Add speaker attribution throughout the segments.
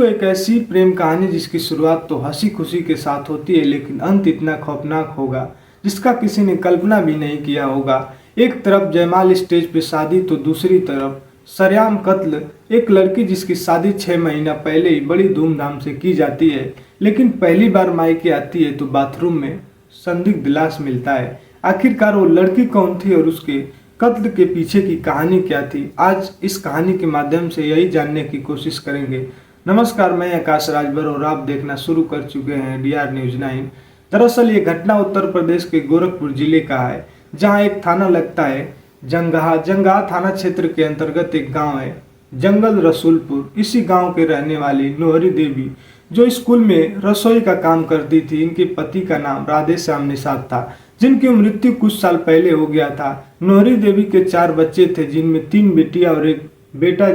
Speaker 1: दोस्तों, एक ऐसी प्रेम कहानी जिसकी शुरुआत तो हंसी खुशी के साथ होती है, लेकिन अंत इतना खौफनाक होगा जिसका किसी ने कल्पना भी नहीं किया होगा। एक तरफ जयमाल स्टेज पे शादी तो दूसरी तरफ सरेआम कत्ल। एक लड़की जिसकी शादी 6 महीना पहले ही बड़ी धूमधाम से की जाती है, लेकिन पहली बार मायके आती है तो बाथरूम में संदिग्ध लाश मिलता है। आखिरकार वो लड़की कौन थी और उसके कत्ल के पीछे की कहानी क्या थी? आज इस कहानी के माध्यम से यही जानने की कोशिश करेंगे। नमस्कार, मैं आकाश राजभर और आप देखना शुरू कर चुके हैं डीआर न्यूज 9। दरअसल ये घटना उत्तर प्रदेश के गोरखपुर जिले का है, जहां एक थाना लगता है जंगहा। जंगहा थाना क्षेत्र के अंतर्गत एक गांव है जंगल रसूलपुर। इसी गांव के रहने वाली नोहरी देवी, जो स्कूल में रसोई का काम करती थी, इनके पति का नाम राधे श्याम निषाद था, जिनकी मृत्यु कुछ साल पहले हो गया था। नोहरी देवी के 4 बच्चे थे, जिनमें 3 बेटियां और एक बेटा,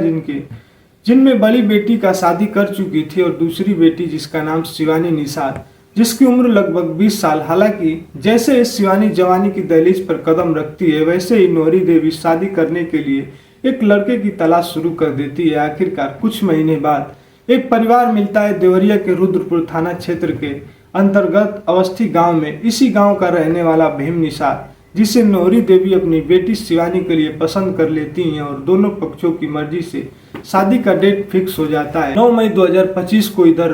Speaker 1: जिनमें बड़ी बेटी का शादी कर चुकी थी और दूसरी बेटी जिसका नाम शिवानी निषाद, जिसकी उम्र लगभग 20 साल। हालांकि जैसे इस शिवानी जवानी की दहलीज पर कदम रखती है, वैसे ही नोहरी देवी शादी करने के लिए एक लड़के की तलाश शुरू कर देती है। आखिरकार कुछ महीने बाद एक परिवार मिलता है देवरिया के रुद्रपुर थाना क्षेत्र के अंतर्गत अवस्थी गांव में। इसी गांव का रहने वाला भीम निषाद, जिसे नोहरी देवी अपनी बेटी शिवानी के लिए पसंद कर लेती हैं और दोनों पक्षों की मर्जी से शादी का डेट फिक्स हो जाता है। 9 मई 2025 को इधर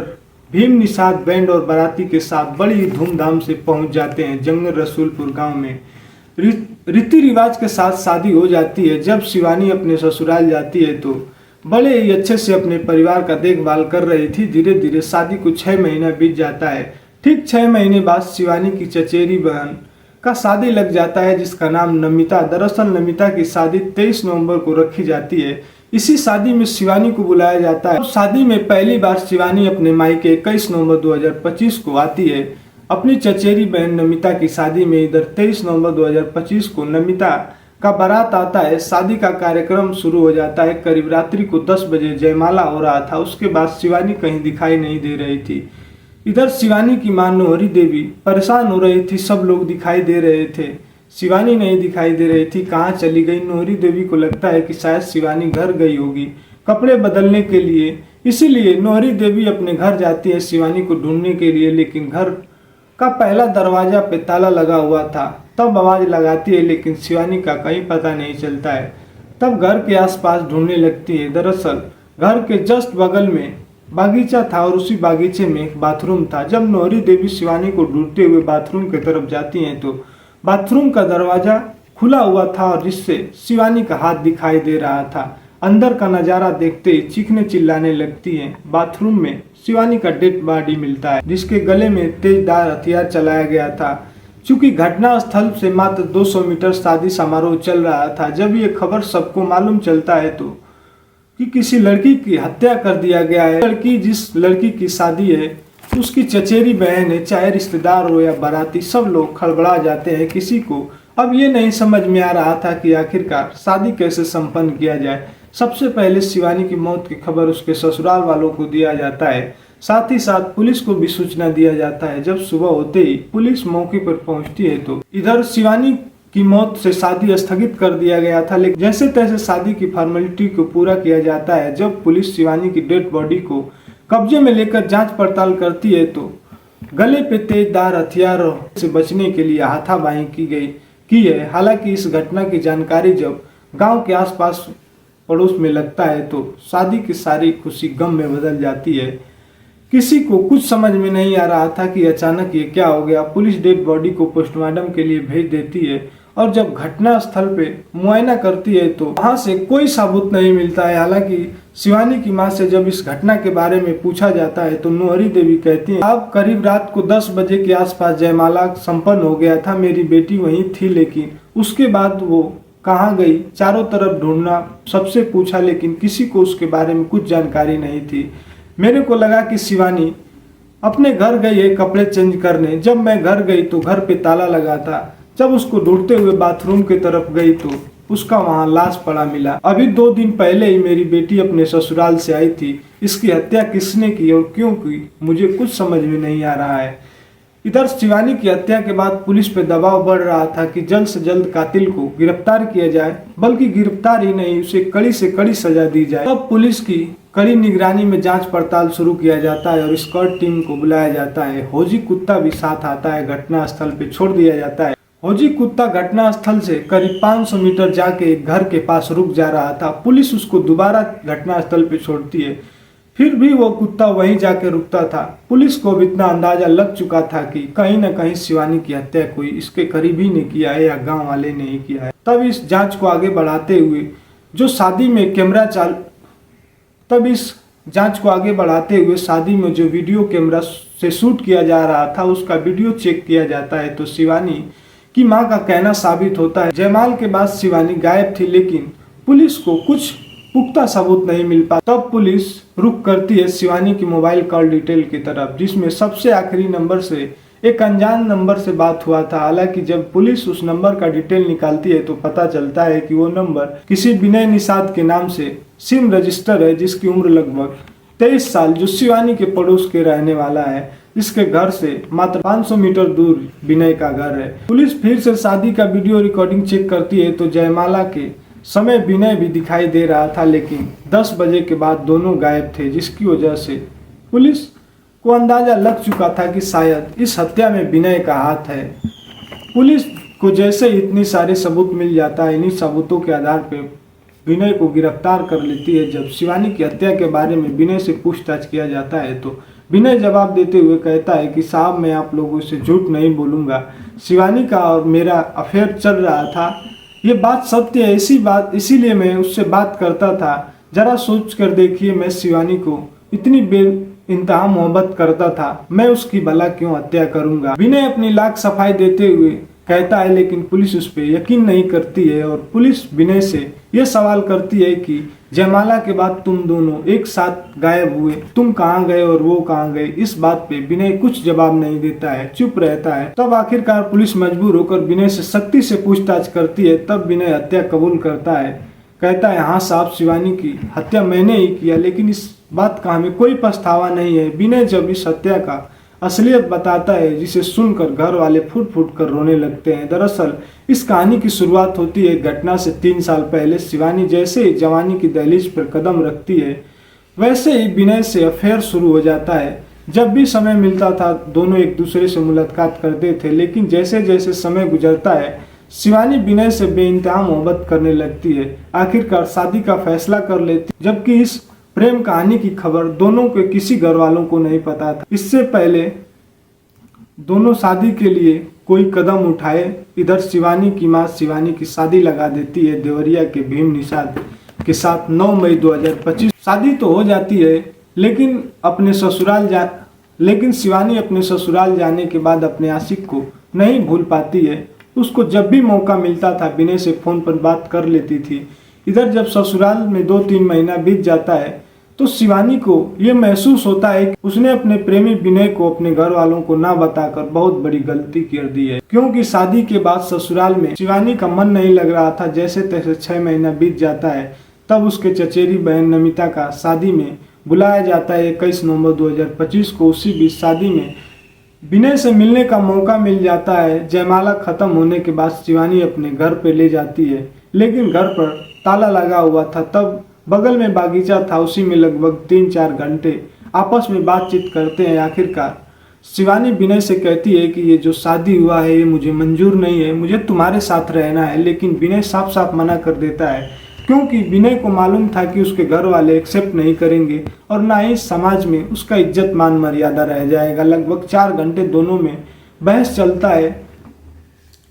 Speaker 1: भीम निषाद बैंड और बाराती के साथ बड़ी धूमधाम से पहुंच जाते हैं जंगल रसूलपुर गांव में। रीति रिवाज के साथ शादी हो जाती है। जब शिवानी अपने ससुराल जाती है तो बड़े ही अच्छे से अपने परिवार का देखभाल कर रही थी। धीरे धीरे शादी को 6 महीना बीत जाता है। ठीक 6 महीने बाद शिवानी की चचेरी बहन का शादी लग जाता है, जिसका नाम नमिता। दरअसल नमिता की शादी 23 नवंबर को रखी जाती है। इसी शादी में शिवानी को बुलाया जाता है। शादी में पहली बार शिवानी अपने मायके 21 नवंबर 2025 को आती है। अपनी चचेरी बहन नमिता की शादी में इधर 23 नवंबर 2025 को नमिता का बारात आता है। शादी का कार्यक्रम शुरू हो जाता है। करीब रात्रि को 10 बजे जयमाला हो रहा था। उसके बाद शिवानी कहीं दिखाई नहीं दे रही थी। इधर शिवानी की मां नोहरी देवी परेशान हो रही थी। सब लोग दिखाई दे रहे थे, शिवानी नहीं दिखाई दे रही थी। कहाँ चली गई? नोहरी देवी को लगता है कि शायद शिवानी घर गई होगी कपड़े बदलने के लिए। इसीलिए नोहरी देवी अपने घर जाती है शिवानी को ढूंढने के लिए, लेकिन घर का पहला दरवाजा पे ताला लगा हुआ था। तब आवाज लगाती है, लेकिन शिवानी का कहीं पता नहीं चलता है। तब घर के आसपास ढूंढने लगती है। दरअसल घर के जस्ट बगल में बागीचा था और उसी बागीचे में एक बाथरूम था। जब नोहरी देवी शिवानी को ढूंढते हुए बाथरूम की तरफ जाती हैं तो बाथरूम का दरवाजा खुला हुआ था और जिससे शिवानी का हाथ दिखाई दे रहा था। अंदर का नजारा देखते ही चीखने चिल्लाने लगती हैं। बाथरूम में शिवानी का डेड बॉडी मिलता है, जिसके गले में तेजधार हथियार चलाया गया था। चूंकि घटना स्थल से मात्र 200 मीटर शादी समारोह चल रहा था। जब ये खबर सबको मालूम चलता है तो कि किसी लड़की की हत्या कर दिया गया है। लड़की जिस लड़की की शादी है उसकी चचेरी बहन है, चाहे रिश्तेदार हो या बाराती, सब लोग खड़बड़ा जाते हैं। किसी को अब ये नहीं समझ में आ रहा था कि आखिरकार शादी कैसे संपन्न किया जाए। सबसे पहले शिवानी की मौत की खबर उसके ससुराल वालों को दिया जाता है। साथ ही साथ पुलिस को भी सूचना दिया जाता है। जब सुबह होते ही पुलिस मौके पर पहुंचती है तो इधर शिवानी की मौत से शादी स्थगित कर दिया गया था, लेकिन जैसे तैसे शादी की फॉर्मेलिटी को पूरा किया जाता है। जब पुलिस शिवानी की डेड बॉडी को कब्जे में लेकर जांच पड़ताल करती है तो गले पे तेजधार हथियारों से बचने के लिए हाथापाई की है। हालांकि इस घटना की जानकारी जब गांव के आसपास पड़ोस में लगता है तो शादी की सारी खुशी गम में बदल जाती है। किसी को कुछ समझ में नहीं आ रहा था कि अचानक ये क्या हो गया। पुलिस डेड बॉडी को पोस्टमार्टम के लिए भेज देती है और जब घटना स्थल पे मुआयना करती है तो वहां से कोई सबूत नहीं मिलता है। हालांकि शिवानी की मां से जब इस घटना के बारे में पूछा जाता है तो नोहरी देवी कहती है, अब करीब रात को 10 बजे के आसपास जयमाला संपन्न हो गया था। मेरी बेटी वहीं थी, लेकिन उसके बाद वो कहाँ गई? चारों तरफ ढूंढना, सबसे पूछा, लेकिन किसी को उसके बारे में कुछ जानकारी नहीं थी। मेरे को लगा कि शिवानी अपने घर गई है कपड़े चेंज करने। जब मैं घर गई तो घर पे ताला लगा था। जब उसको ढूंढते हुए बाथरूम की तरफ गई तो उसका वहां लाश पड़ा मिला। अभी 2 दिन पहले ही मेरी बेटी अपने ससुराल से आई थी। इसकी हत्या किसने की और क्यों की, मुझे कुछ समझ में नहीं आ रहा है। इधर शिवानी की हत्या के बाद पुलिस पे दबाव बढ़ रहा था कि जल्द से जल्द कातिल को गिरफ्तार किया जाए, बल्कि गिरफ्तार ही नहीं, उसे कड़ी से कड़ी सजा दी जाए। तब पुलिस की कड़ी निगरानी में जांच पड़ताल शुरू किया जाता है और स्क्वाड टीम को बुलाया जाता है। फौजी कुत्ता भी साथ आता है। घटना स्थल पे छोड़ दिया जाता है। फौजी कुत्ता घटना स्थल से करीब 500 मीटर जाके एक घर के पास रुक जा रहा था। पुलिस उसको दोबारा घटना स्थल पे छोड़ती है, फिर भी वो कुत्ता वहीं जाके रुकता था। पुलिस को अब इतना अंदाजा लग चुका था कि कहीं न कहीं शिवानी की हत्या कोई इसके करीबी ने किया है या गांव वाले ने ही किया है। तब इस जांच को आगे बढ़ाते हुए जो शादी में शादी में जो वीडियो कैमरा से शूट किया जा रहा था उसका वीडियो चेक किया जाता है तो शिवानी की मां का कहना साबित होता है। जयमाल के बाद शिवानी गायब थी, लेकिन पुलिस को कुछ पुख्ता सबूत नहीं मिल पाता। तब पुलिस रुख करती है शिवानी की मोबाइल कॉल डिटेल की तरफ, जिसमें सबसे आखिरी नंबर से एक अनजान नंबर से बात हुआ था। हालांकि जब पुलिस उस नंबर का डिटेल निकालती है तो पता चलता है कि वो नंबर किसी विनय निषाद के नाम से सिम रजिस्टर है, जिसकी उम्र लगभग 23 साल, जो शिवानी के पड़ोस के रहने वाला है, जिसके घर से मात्र 500 मीटर दूर विनय का घर है। पुलिस फिर से शादी का वीडियो रिकॉर्डिंग चेक करती है तो जयमाला के समय विनय भी दिखाई दे रहा था, लेकिन 10 बजे के बाद दोनों गायब थे, जिसकी वजह से पुलिस को अंदाजा लग चुका था कि शायद इस हत्या में विनय का हाथ है। पुलिस को जैसे इतनी सारे सबूत मिल जाता है, इन्हीं सबूतों के आधार पर विनय को गिरफ्तार कर लेती है। जब शिवानी की हत्या के बारे में विनय से पूछताछ किया जाता है तो विनय जवाब देते हुए कहता है कि साहब, मैं आप लोगों से झूठ नहीं बोलूँगा, शिवानी का और मेरा अफेयर चल रहा था, ये बात सत्य है, इसीलिए मैं उससे बात करता था। जरा सोच कर देखिए, मैं शिवानी को इतनी बेइंतहा मोहब्बत करता था, मैं उसकी भला क्यों हत्या करूंगा। विनय अपनी लाख सफाई देते हुए कहता है, लेकिन पुलिस उस पर यकीन नहीं करती है और पुलिस विनय से यह सवाल करती है कि जयमाला के बाद तुम दोनों एक साथ गायब हुए, तुम कहाँ गए और वो कहाँ गए। इस बात पे विनय कुछ जवाब नहीं देता है, चुप रहता है। तब आखिरकार पुलिस मजबूर होकर विनय से सख्ती से पूछताछ करती है। तब विनय हत्या कबूल करता है, कहता है हाँ साहब, शिवानी की हत्या मैंने ही किया, लेकिन इस बात का हमें कोई पछतावा नहीं है। विनय जब इस हत्या का असलियत बताता है, जिसे सुनकर घर वाले फूट फूट कर रोने लगते हैं। दरअसल इस कहानी की शुरुआत होती है घटना से 3 साल पहले। शिवानी जैसे ही जवानी की दहलीज पर कदम रखती है, वैसे ही विनय से अफेयर शुरू हो जाता है। जब भी समय मिलता था दोनों एक दूसरे से मुलाकात करते थे, लेकिन जैसे जैसे समय गुजरता है शिवानी विनय से बेइंतहा मोहब्बत करने लगती है। आखिरकार शादी का फैसला कर लेती, जबकि इस प्रेम कहानी की खबर दोनों के किसी घर वालों को नहीं पता था। इससे पहले दोनों शादी के लिए कोई कदम उठाए, इधर शिवानी की मां शिवानी की शादी लगा देती है देवरिया के भीम निषाद के साथ 9 मई 2025। शादी तो हो जाती है, लेकिन शिवानी अपने ससुराल जाने के बाद अपने आशिक को नहीं भूल पाती है। उसको जब भी मौका मिलता था विनय से फोन पर बात कर लेती थी। इधर जब ससुराल में 2-3 महीना बीत जाता है तो शिवानी को ये महसूस होता है कि उसने अपने प्रेमी विनय को अपने घर वालों को ना बताकर बहुत बड़ी गलती कर दी है, क्योंकि शादी के बाद ससुराल में शिवानी का मन नहीं लग रहा था। जैसे तैसे 6 महीना बीत जाता है, तब उसके चचेरी बहन नमिता का शादी में बुलाया जाता है 21 नवंबर 2025 को। उसी बीच शादी में विनय से मिलने का मौका मिल जाता है। जयमाला खत्म होने के बाद शिवानी अपने घर पे ले जाती है, लेकिन घर पर ताला लगा हुआ था। तब बगल में बागीचा था, उसी में लगभग 3-4 घंटे आपस में बातचीत करते हैं। आखिरकार शिवानी विनय से कहती है कि ये जो शादी हुआ है ये मुझे मंजूर नहीं है, मुझे तुम्हारे साथ रहना है। लेकिन विनय साफ साफ मना कर देता है, क्योंकि विनय को मालूम था कि उसके घर वाले एक्सेप्ट नहीं करेंगे और ना ही समाज में उसका इज्जत मान मर्यादा रह जाएगा। लगभग 4 घंटे दोनों में बहस चलता है।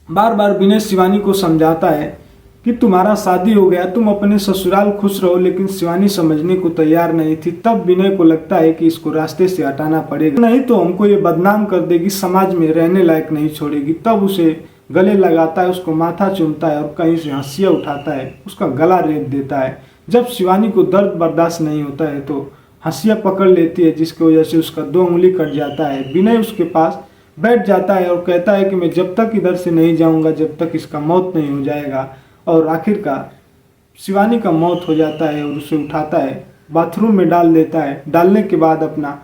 Speaker 1: बार बार विनय शिवानी को समझाता है कि तुम्हारा शादी हो गया, तुम अपने ससुराल खुश रहो, लेकिन शिवानी समझने को तैयार नहीं थी। तब विनय को लगता है कि इसको रास्ते से हटाना पड़ेगा, नहीं तो हमको ये बदनाम कर देगी, समाज में रहने लायक नहीं छोड़ेगी। तब उसे गले लगाता है, उसको माथा चूमता है और कहीं से हंसिया उठाता है, उसका गला रेत देता है। जब शिवानी को दर्द बर्दाश्त नहीं होता है तो हंसिया पकड़ लेती है, जिसकी वजह से उसका 2 उंगली कट जाता है। विनय उसके पास बैठ जाता है और कहता है कि मैं जब तक इधर से नहीं जाऊंगा जब तक इसका मौत नहीं हो जाएगा। और आखिरकार शिवानी का मौत हो जाता है और उसे उठाता है, बाथरूम में डाल देता है। डालने के बाद अपना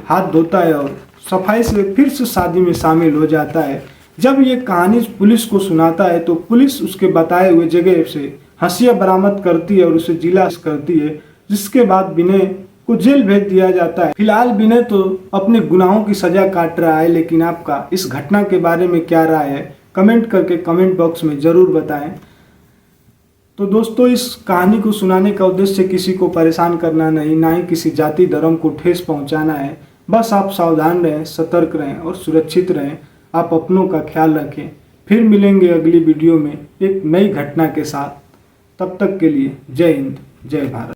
Speaker 1: हाथ धोता है और सफाई से फिर से शादी में शामिल हो जाता है। जब ये कहानी पुलिस को सुनाता है तो पुलिस उसके बताए हुए जगह से हंसिया बरामद करती है और उसे जिला करती है, जिसके बाद विनय को जेल भेज दिया जाता है। फिलहाल विनय तो अपने गुनाहों की सजा काट रहा है, लेकिन आपका इस घटना के बारे में क्या राय है कमेंट करके कमेंट बॉक्स में ज़रूर बताएं। तो दोस्तों, इस कहानी को सुनाने का उद्देश्य किसी को परेशान करना नहीं, ना ही किसी जाति धर्म को ठेस पहुंचाना है। बस आप सावधान रहें, सतर्क रहें और सुरक्षित रहें। आप अपनों का ख्याल रखें। फिर मिलेंगे अगली वीडियो में एक नई घटना के साथ। तब तक के लिए जय हिंद, जय भारत।